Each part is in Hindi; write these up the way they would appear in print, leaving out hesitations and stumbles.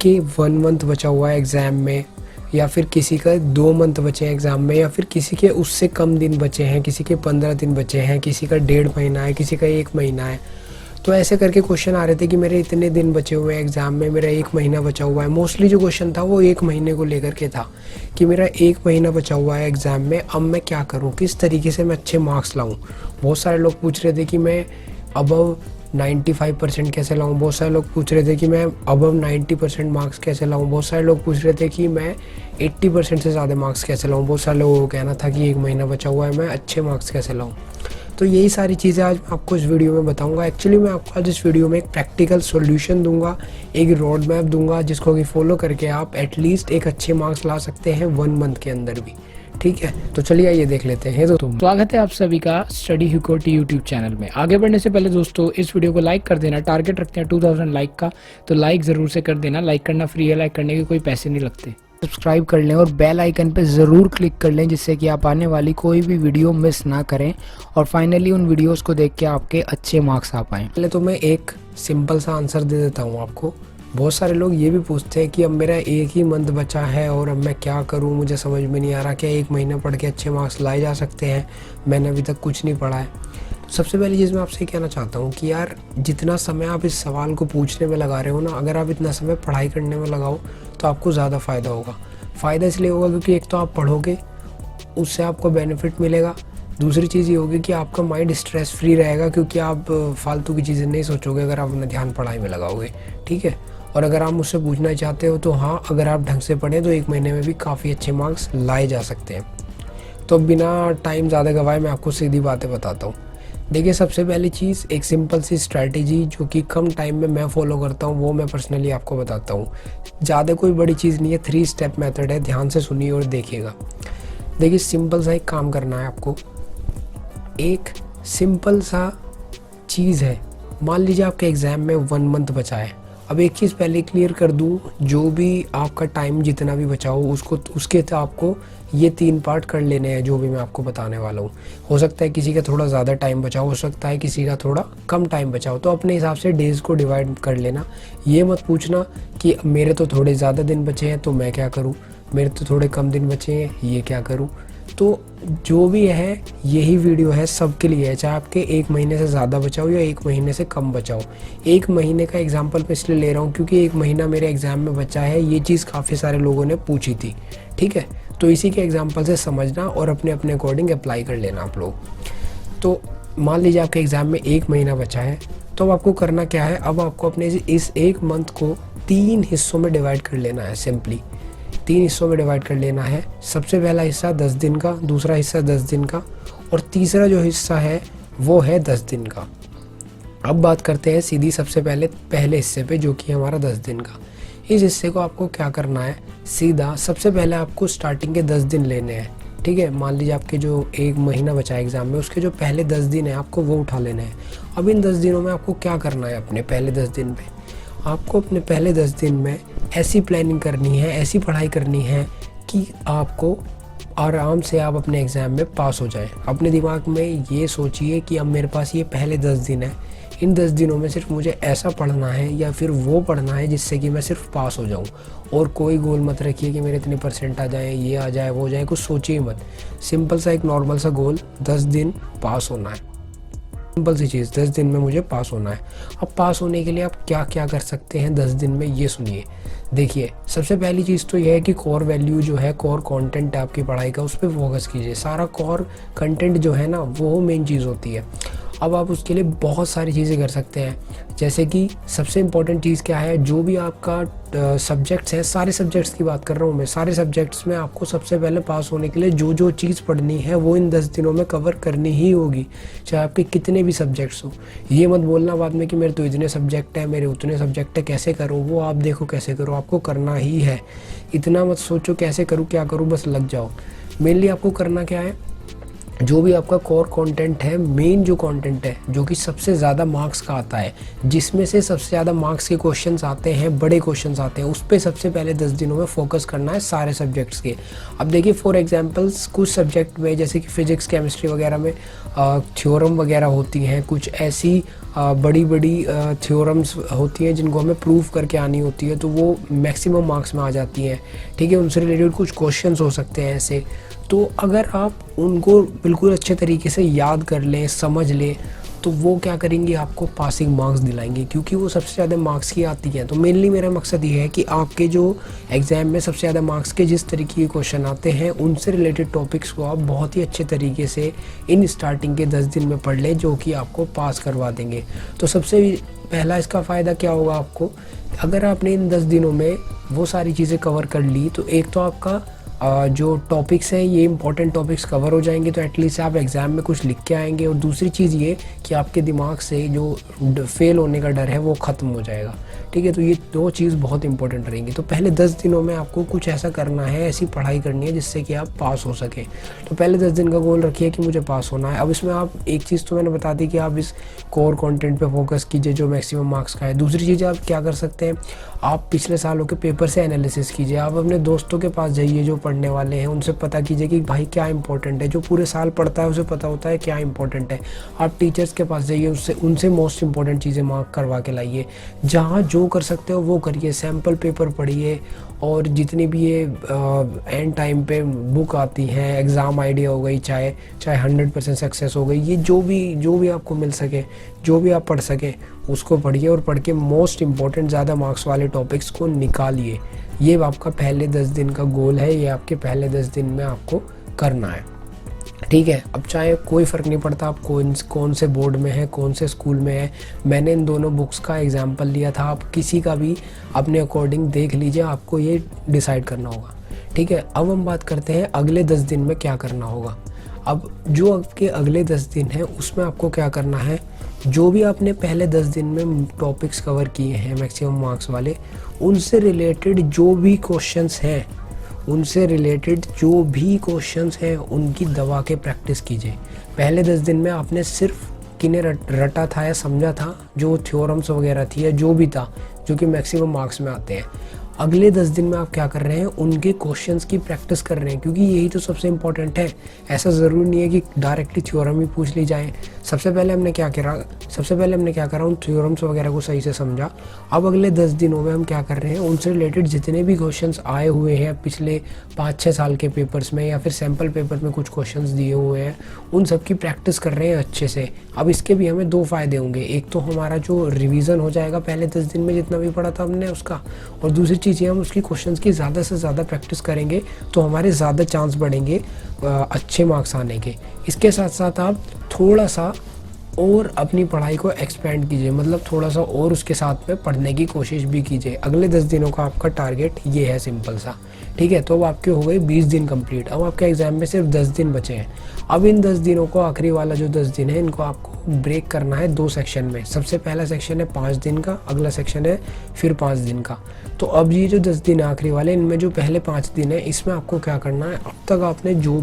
के 1 मंथ बचा हुआ है एग्ज़ाम में, या फिर किसी का 2 मंथ बचे हैं एग्ज़ाम में, या फिर किसी के उससे कम दिन बचे हैं, किसी के 15 दिन बचे हैं, किसी का 1.5 महीना है, किसी का 1 महीना है। तो ऐसे करके क्वेश्चन आ रहे थे कि मेरे इतने दिन बचे हुए हैं एग्ज़ाम में, मेरा 1 महीना बचा हुआ है। मोस्टली जो क्वेश्चन था वो 1 महीने को लेकर के था कि मेरा 1 महीना बचा हुआ है एग्ज़ाम में, अब मैं क्या करूँ, किस तरीके से मैं अच्छे मार्क्स लाऊँ। बहुत सारे लोग पूछ रहे थे कि मैं अबव 95% कैसे लाऊं, बहुत सारे लोग पूछ रहे थे कि मैं अबव 90% मार्क्स कैसे लाऊं, बहुत सारे लोग पूछ रहे थे कि मैं 80% से ज़्यादा मार्क्स कैसे लाऊं, बहुत सारे लोगों को कहना था कि 1 महीना बचा हुआ है, मैं अच्छे मार्क्स कैसे लाऊं। तो यही सारी चीज़ें आज मैं आपको इस वीडियो में बताऊंगा। एक्चुअली मैं आपको आज इस वीडियो में एक प्रैक्टिकल सॉल्यूशन दूंगा, एक रोड मैप दूंगा, जिसको कि फॉलो करके आप एटलीस्ट एक अच्छे मार्क्स ला सकते हैं 1 मंथ के अंदर भी। ठीक है, तो चलिए आइए देख लेते हैं। तो स्वागत है आप सभी का स्टडी हुकोटी यूट्यूब चैनल में। आगे बढ़ने से पहले दोस्तों इस वीडियो को लाइक कर देना। टारगेट रखते हैं 2000 लाइक का, तो लाइक ज़रूर से कर देना। लाइक करना फ्री है, लाइक करने के कोई पैसे नहीं लगते। सब्सक्राइब कर लें और बेल आइकन पे ज़रूर क्लिक कर लें, जिससे कि आप आने वाली कोई भी वीडियो मिस ना करें और फाइनली उन वीडियोस को देख के आपके अच्छे मार्क्स आ पाएँ। पहले तो मैं एक सिंपल सा आंसर दे देता हूँ आपको। बहुत सारे लोग ये भी पूछते हैं कि अब मेरा 1 ही मंथ बचा है और अब मैं क्या करूँ, मुझे समझ में नहीं आ रहा, क्या 1 महीना पढ़ के अच्छे मार्क्स लाए जा सकते हैं, मैंने अभी तक कुछ नहीं पढ़ा है। तो सबसे पहली चीज़ मैं आपसे कहना चाहता हूँ कि यार जितना समय आप इस सवाल को पूछने में लगा रहे हो ना, अगर आप इतना समय पढ़ाई करने में लगाओ तो आपको ज़्यादा फ़ायदा होगा। फ़ायदा इसलिए होगा क्योंकि एक तो आप पढ़ोगे, उससे आपको बेनिफिट मिलेगा। दूसरी चीज़ ये होगी कि आपका माइंड स्ट्रेस फ्री रहेगा, क्योंकि आप फालतू की चीज़ें नहीं सोचोगे अगर आप अपना ध्यान पढ़ाई में लगाओगे। ठीक है, और अगर आप मुझसे पूछना चाहते हो तो हाँ, अगर आप ढंग से पढ़ें तो 1 महीने में भी काफ़ी अच्छे मार्क्स लाए जा सकते हैं। तो बिना टाइम ज़्यादा गवाए मैं आपको सीधी बातें बताता हूँ। देखिए, सबसे पहली चीज़ एक सिंपल सी स्ट्रैटेजी जो कि कम टाइम में मैं फॉलो करता हूँ, वो मैं पर्सनली आपको बताता हूँ। ज़्यादा कोई बड़ी चीज़ नहीं है, 3 स्टेप मेथड है, ध्यान से सुनिए और देखिएगा। देखिए, सिंपल सा एक काम करना है आपको। एक सिंपल सा चीज़ है, मान लीजिए आपके एग्ज़ाम में 1 मंथ बचा है। अब एक चीज़ पहले क्लियर कर दूँ, जो भी आपका टाइम जितना भी बचा हो उसके तो आपको ये 3 पार्ट कर लेने हैं जो भी मैं आपको बताने वाला हूँ। हो सकता है किसी का थोड़ा ज़्यादा टाइम बचा हो सकता है किसी का थोड़ा कम टाइम बचा हो, तो अपने हिसाब से डेज़ को डिवाइड कर लेना। ये मत पूछना कि मेरे तो थोड़े ज़्यादा दिन बचे हैं तो मैं क्या करूँ, मेरे तो थोड़े कम दिन बचे हैं ये क्या करूँ। तो जो भी है, यही वीडियो है सबके लिए है, चाहे आपके 1 महीने से ज़्यादा बचाओ या 1 महीने से कम बचाओ। 1 महीने का एग्जांपल मैं इसलिए ले रहा हूँ क्योंकि 1 महीना मेरे एग्ज़ाम में बचा है, ये चीज़ काफ़ी सारे लोगों ने पूछी थी। ठीक है, तो इसी के एग्जांपल से समझना और अपने अपने अकॉर्डिंग अप्लाई कर लेना आप लोग। तो मान लीजिए आपके एग्ज़ाम में 1 महीना बचा है, तो अब आपको करना क्या है, अब आपको अपने इस 1 मंथ को 3 हिस्सों में डिवाइड कर लेना है। सिंपली 3 हिस्सों में डिवाइड कर लेना है। सबसे पहला हिस्सा 10 दिन का, दूसरा हिस्सा 10 दिन का और तीसरा जो हिस्सा है वो है 10 दिन का। अब बात करते हैं सीधी सबसे पहले हिस्से पे, जो कि हमारा 10 दिन का। इस हिस्से को आपको क्या करना है, सीधा सबसे पहले आपको स्टार्टिंग के 10 दिन लेने हैं। ठीक है, मान लीजिए आपके जो 1 महीना बचा है एग्ज़ाम में, उसके जो पहले 10 दिन है आपको वो उठा लेने हैं। अब इन 10 दिनों में आपको क्या करना है, अपने पहले 10 दिन में आपको अपने पहले 10 दिन में ऐसी प्लानिंग करनी है, ऐसी पढ़ाई करनी है कि आपको आराम से आप अपने एग्ज़ाम में पास हो जाएं। अपने दिमाग में ये सोचिए कि अब मेरे पास ये पहले 10 दिन है, इन 10 दिनों में सिर्फ मुझे ऐसा पढ़ना है या फिर वो पढ़ना है जिससे कि मैं सिर्फ पास हो जाऊं। और कोई गोल मत रखिए कि मेरे इतने % आ जाए, ये आ जाए, वो हो जाए, कुछ सोचिए मत। सिंपल सा एक नॉर्मल सा गोल, 10 दिन पास होना है। सिंपल सी चीज़, 10 दिन में मुझे पास होना है। अब पास होने के लिए आप क्या क्या कर सकते हैं 10 दिन में, ये सुनिए। देखिए, सबसे पहली चीज़ तो यह है कि कोर वैल्यू जो है, कोर कंटेंट है आपकी पढ़ाई का, उस पर फोकस कीजिए। सारा कोर कंटेंट जो है ना, वो मेन चीज़ होती है। अब आप उसके लिए बहुत सारी चीज़ें कर सकते हैं, जैसे कि सबसे इम्पोर्टेंट चीज़ क्या है, जो भी आपका सब्जेक्ट्स हैं, सारे सब्जेक्ट्स की बात कर रहा हूँ मैं, सारे सब्जेक्ट्स में आपको सबसे पहले पास होने के लिए जो जो चीज़ पढ़नी है वो इन 10 दिनों में कवर करनी ही होगी, चाहे आपके कितने भी सब्जेक्ट्स हो। ये मत बोलना बाद में कि मेरे तो इतने सब्जेक्ट हैं, मेरे उतने सब्जेक्ट है, कैसे करूँ, वो आप देखो कैसे करो, आपको करना ही है। इतना मत सोचो कैसे करूँ क्या करूँ, बस लग जाओ। मेनली आपको करना क्या है, जो भी आपका कोर कंटेंट है, मेन जो कंटेंट है जो कि सबसे ज़्यादा मार्क्स का आता है, जिसमें से सबसे ज़्यादा मार्क्स के क्वेश्चंस आते हैं, बड़े क्वेश्चंस आते हैं, उस पर सबसे पहले 10 दिनों में फोकस करना है सारे सब्जेक्ट्स के। अब देखिए, फॉर एग्जांपल्स कुछ सब्जेक्ट में जैसे कि फिजिक्स केमिस्ट्री वगैरह में थ्योरम वगैरह होती हैं, कुछ ऐसी बड़ी बड़ी थ्योरम्स होती हैं जिनको हमें प्रूव करके आनी होती है, तो वो मैक्सिमम मार्क्स में आ जाती हैं। ठीक है, उनसे रिलेटेड कुछ क्वेश्चंस हो सकते हैं ऐसे। तो अगर आप उनको बिल्कुल अच्छे तरीके से याद कर लें, समझ लें, तो वो क्या करेंगे, आपको पासिंग मार्क्स दिलाएंगे, क्योंकि वो सबसे ज़्यादा मार्क्स की आती हैं। तो मेनली मेरा मकसद ये है कि आपके जो एग्ज़ाम में सबसे ज़्यादा मार्क्स के जिस तरीके के क्वेश्चन आते हैं, उनसे रिलेटेड टॉपिक्स को आप बहुत ही अच्छे तरीके से इन स्टार्टिंग के 10 दिन में पढ़ लें, जो कि आपको पास करवा देंगे। तो सबसे पहला इसका फ़ायदा क्या होगा आपको, अगर आपने इन 10 दिनों में वो सारी चीज़ें कवर कर ली, तो एक तो आपका जो टॉपिक्स हैं ये इंपॉर्टेंट टॉपिक्स कवर हो जाएंगे, तो एटलीस्ट आप एग्ज़ाम में कुछ लिख के आएंगे। और दूसरी चीज़ ये कि आपके दिमाग से जो फेल होने का डर है वो ख़त्म हो जाएगा। ठीक है, तो ये दो चीज़ बहुत इंपॉर्टेंट रहेंगी। तो पहले 10 दिनों में आपको कुछ ऐसा करना है, ऐसी पढ़ाई करनी है जिससे कि आप पास हो सकें। तो पहले 10 दिन का गोल रखिए कि मुझे पास होना है। अब इसमें आप एक चीज़ तो मैंने बता दी कि आप इस कोर कंटेंट पे फोकस कीजिए जो मैक्सिमम मार्क्स का है। दूसरी चीज़ आप क्या कर सकते हैं, आप पिछले सालों के पेपर से एनालिसिस कीजिए। आप अपने दोस्तों के पास जाइए जो पढ़ने वाले हैं, उनसे पता कीजिए कि भाई क्या इंपॉर्टेंट है। जो पूरे साल पढ़ता है उसे पता होता है क्या इंपॉर्टेंट है। आप टीचर्स के पास जाइए, उनसे मोस्ट इंपॉर्टेंट चीज़ें मार्क करवा के लाइए। जहाँ जो कर सकते हो वो करिए, सैम्पल पेपर पढ़िए, और जितनी भी ये एंड टाइम पे बुक आती हैं, एग्ज़ाम आइडिया हो गई, चाहे 100% सक्सेस हो गई, ये जो भी आपको मिल सके, जो भी आप पढ़ सकें उसको पढ़िए, और पढ़ के मोस्ट इम्पॉर्टेंट ज़्यादा मार्क्स वाले टॉपिक्स को निकालिए। ये आपका पहले 10 दिन का गोल है, ये आपके पहले 10 दिन में आपको करना है। ठीक है, अब चाहे कोई फ़र्क नहीं पड़ता आप कौन से बोर्ड में है, कौन से स्कूल में है। मैंने इन दोनों बुक्स का एग्जांपल लिया था, आप किसी का भी अपने अकॉर्डिंग देख लीजिए, आपको ये डिसाइड करना होगा। ठीक है, अब हम बात करते हैं अगले 10 दिन में क्या करना होगा। अब जो आपके अगले 10 दिन हैं उसमें आपको क्या करना है, जो भी आपने पहले 10 दिन में टॉपिक्स कवर किए हैं मैक्सिमम मार्क्स वाले, उनसे रिलेटेड जो भी क्वेश्चंस हैं, उनकी दबा के प्रैक्टिस कीजिए। पहले 10 दिन में आपने सिर्फ किन्हें रटा था या समझा था, जो थ्योरम्स वगैरह थी या जो भी था जो कि मैक्सिमम मार्क्स में आते हैं। अगले 10 दिन में आप क्या कर रहे हैं, उनके क्वेश्चंस की प्रैक्टिस कर रहे हैं, क्योंकि यही तो सबसे इंपॉर्टेंट है। ऐसा ज़रूरी नहीं है कि डायरेक्टली थ्योरम ही पूछ ली जाए। सबसे पहले हमने क्या करा, उन थ्योरम्स वगैरह को सही से समझा। अब अगले 10 दिनों में हम क्या कर रहे हैं, उनसे रिलेटेड जितने भी क्वेश्चंस आए हुए हैं पिछले 5-6 साल के पेपर्स में, या फिर सैम्पल पेपर में कुछ क्वेश्चंस दिए हुए हैं, उन सब की प्रैक्टिस कर रहे हैं अच्छे से। अब इसके भी हमें 2 फ़ायदे होंगे, एक तो हमारा जो रिवीजन हो जाएगा पहले 10 दिन में जितना भी पढ़ा था हमने उसका, और दूसरी चीज़ हम उसकी क्वेश्चंस की ज़्यादा से ज़्यादा प्रैक्टिस करेंगे, तो हमारे ज़्यादा चांस बढ़ेंगे अच्छे मार्क्स आने के। इसके साथ साथ आप थोड़ा सा और अपनी पढ़ाई को एक्सपेंड कीजिए, मतलब थोड़ा सा और उसके साथ में पढ़ने की कोशिश भी कीजिए। अगले 10 दिनों का आपका टारगेट ये है, सिंपल सा। ठीक है, तो अब आपके हो गए 20 दिन कंप्लीट। अब आपके एग्ज़ाम में सिर्फ 10 दिन बचे हैं। अब इन 10 दिनों को, आखिरी वाला जो 10 दिन है, इनको आपको ब्रेक करना है 2 सेक्शन में। सबसे पहला सेक्शन है 5 दिन का, अगला सेक्शन है फिर 5 दिन का। तो अब ये जो 10 दिन है आखिरी वाले, इनमें जो पहले 5 दिन है, इसमें आपको क्या करना है, अब तक आपने जो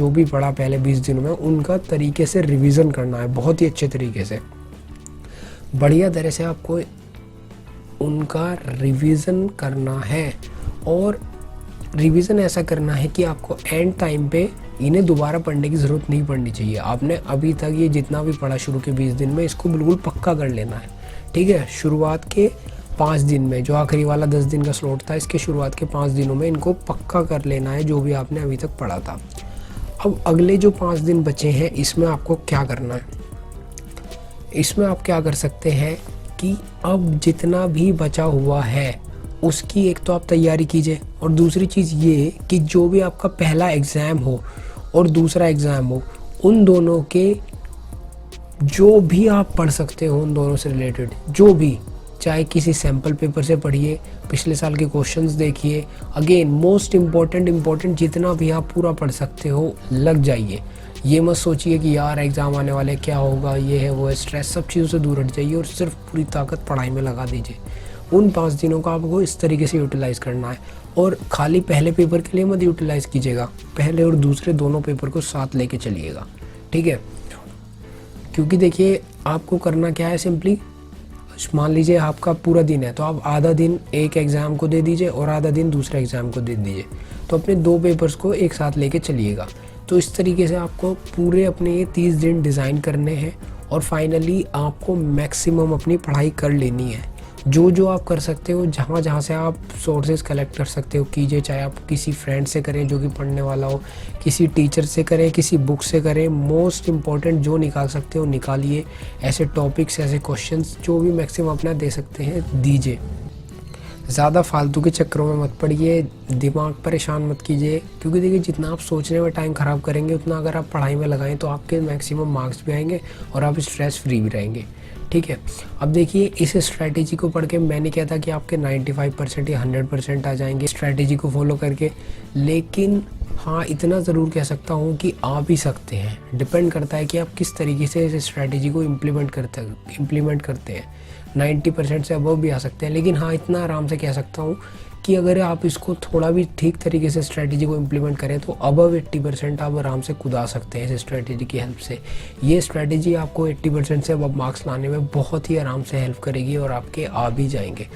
भी पढ़ा पहले 20 दिनों में, उनका तरीके से रिवीजन करना है, बहुत ही अच्छे तरीके से, बढ़िया तरह से आपको उनका रिवीजन करना है। और रिवीजन ऐसा करना है कि आपको एंड टाइम पे इन्हें दोबारा पढ़ने की ज़रूरत नहीं पड़नी चाहिए। आपने अभी तक ये जितना भी पढ़ा शुरू के 20 दिन में, इसको बिल्कुल पक्का कर लेना है। ठीक है, शुरुआत के 5 दिन में, जो आखिरी वाला 10 दिन का स्लॉट था, इसके शुरुआत के 5 दिनों में इनको पक्का कर लेना है, जो भी आपने अभी तक पढ़ा था। अब अगले जो 5 दिन बचे हैं, इसमें आपको क्या करना है, इसमें आप क्या कर सकते हैं कि अब जितना भी बचा हुआ है उसकी एक तो आप तैयारी कीजिए, और दूसरी चीज़ ये कि जो भी आपका पहला एग्ज़ाम हो और दूसरा एग्ज़ाम हो, उन दोनों के जो भी आप पढ़ सकते हो, उन दोनों से रिलेटेड जो भी, चाहे किसी सैम्पल पेपर से पढ़िए, पिछले साल के क्वेश्चंस देखिए, अगेन मोस्ट इम्पॉर्टेंट जितना भी आप पूरा पढ़ सकते हो लग जाइए। ये मत सोचिए कि यार एग्ज़ाम आने वाले, क्या होगा, ये है वो है, स्ट्रेस, सब चीज़ों से दूर हट जाइए और सिर्फ पूरी ताकत पढ़ाई में लगा दीजिए। उन 5 दिनों का आपको इस तरीके से यूटिलाइज़ करना है, और खाली पहले पेपर के लिए मत यूटिलाइज़ कीजिएगा, पहले और दूसरे दोनों पेपर को साथ लेके चलिएगा। ठीक है, क्योंकि देखिए आपको करना क्या है, सिंपली मान लीजिए आपका पूरा दिन है, तो आप आधा दिन एक एग्ज़ाम को दे दीजिए और आधा दिन दूसरे एग्ज़ाम को दे दीजिए, तो अपने 2 पेपर्स को एक साथ लेके चलिएगा। तो इस तरीके से आपको पूरे अपने ये 30 दिन डिज़ाइन करने हैं, और फाइनली आपको मैक्सिमम अपनी पढ़ाई कर लेनी है। जो आप कर सकते हो, जहाँ से आप सोर्सेज कलेक्ट कर सकते हो कीजिए, चाहे आप किसी फ्रेंड से करें जो कि पढ़ने वाला हो, किसी टीचर से करें, किसी बुक से करें। मोस्ट इम्पॉर्टेंट जो निकाल सकते हो निकालिए, ऐसे टॉपिक्स, ऐसे क्वेश्चंस जो भी मैक्सिमम अपना दे सकते हैं दीजिए। ज़्यादा फालतू के चक्करों में मत पड़िए, दिमाग परेशान मत कीजिए, क्योंकि देखिए जितना आप सोचने में टाइम ख़राब करेंगे उतना अगर आप पढ़ाई में लगाएं तो आपके मैक्सिमम मार्क्स भी आएंगे और आप स्ट्रेस फ्री भी रहेंगे। ठीक है, अब देखिए इस स्ट्रैटेजी को पढ़ के मैं नहीं कहता कि आपके 95% या 100% आ जाएंगे स्ट्रैटेजी को फॉलो करके, लेकिन हाँ इतना ज़रूर कह सकता हूँ कि आ भी सकते हैं। डिपेंड करता है कि आप किस तरीके से इस स्ट्रैटेजी को इम्प्लीमेंट करते हैं। 90% से अबव भी आ सकते हैं, लेकिन हाँ इतना आराम से कह सकता हूँ कि अगर आप इसको थोड़ा भी ठीक तरीके से स्ट्रैटेजी को इम्प्लीमेंट करें तो अबव 80% आप आराम से कूदा सकते हैं इस स्ट्रैटेजी की हेल्प से। ये स्ट्रैटेजी आपको 80% से अबव मार्क्स लाने में बहुत ही आराम से हेल्प करेगी और आपके आ भी जाएंगे।